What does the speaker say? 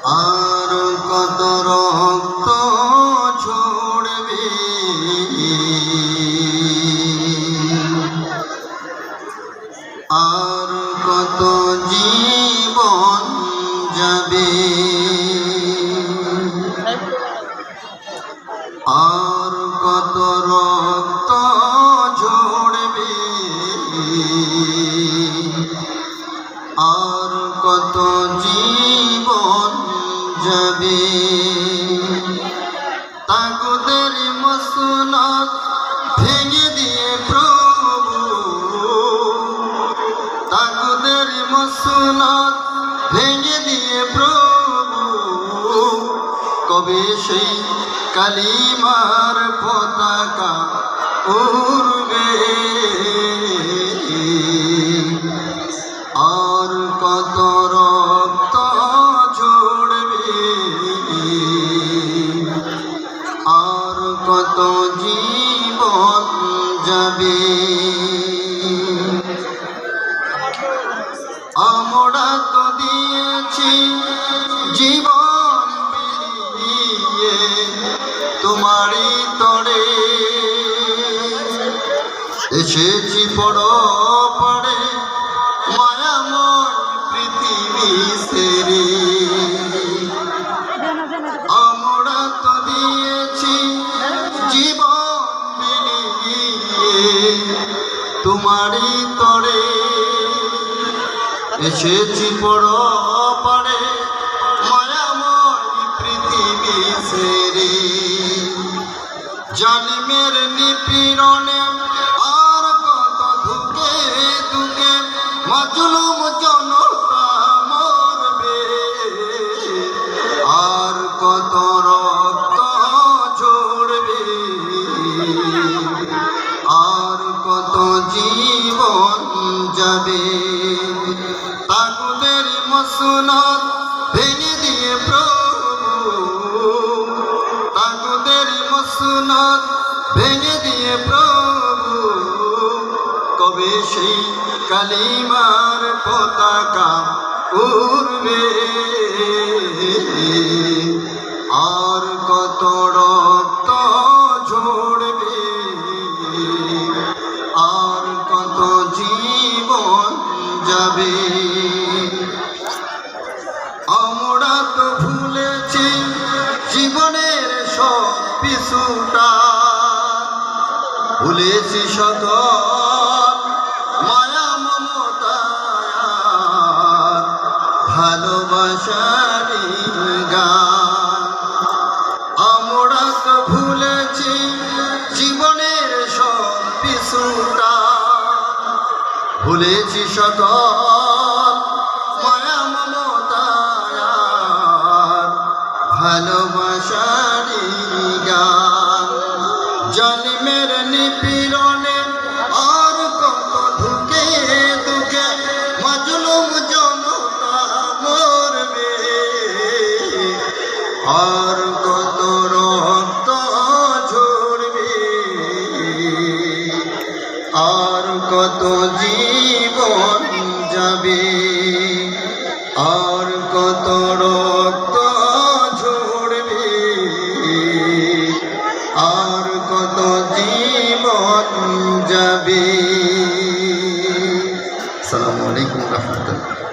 আর কত রক্ত ঝরবে, আর কত জীবন যাবে, আর কত রক্ত ঝরবে, আর কত জীবন যাবে। তাগুদের মসনদ ভেঙে দিয়ে প্রভু, তাগুদের মসনদ ভেঙে দিয়ে প্রভু, কবে সেই কালিমার পতাকা উড়বে, আর কত রক্ত ঝরবে, আর কত জীবন যাবে। আমরা তো দিয়েছি জীবন বিলিয়ে তোমারই তরে, এসেছি পরে মায়াময় পৃথিবী সেরে। আমরা তো দিয়েছি জীবন বিলিয়ে তোমারই তরে, এসেছি পরে মায়াময় পৃথিবী সেরে। জালিমের নিপীড়নে আর কত ধুকে ধুকে মাজলুম জনতা মরবে, আর কত রক্ত ঝরবে, আর কত জীবন যাবে। তাগুদের মসনদ ভেঙে দিয়ে প্রভু, তাগুদের মসনদ ভেঙে দিয়ে প্রভু, কবে সেই কালিমার পতাকা উড়বে, আর কত রক্ত ঝরবে, আর কত জীবন যাবে। আমরা তো ভুলেছি জীবনের সব পিছুটা, ভুলেছি সকল মায়া মমতা, ভালোবাসার গান। আমরা তো ভুলেছি জীবনের সব পিছুটা, ভুলেছি সকল মায়া মমতা, ভালোবাসার গান। জালিমের নিপীড়নে আর কত ধুকে ধুকে মাজলুম জনতা মরবে, আর কত রক্ত ঝরবে, আর কত জীবন যাবে, আর কত রক্ত ঝরবে, আর কত জীবন যাবে। আসসালামু আলাইকুম ওয়া রাহমাতুল্লাহ।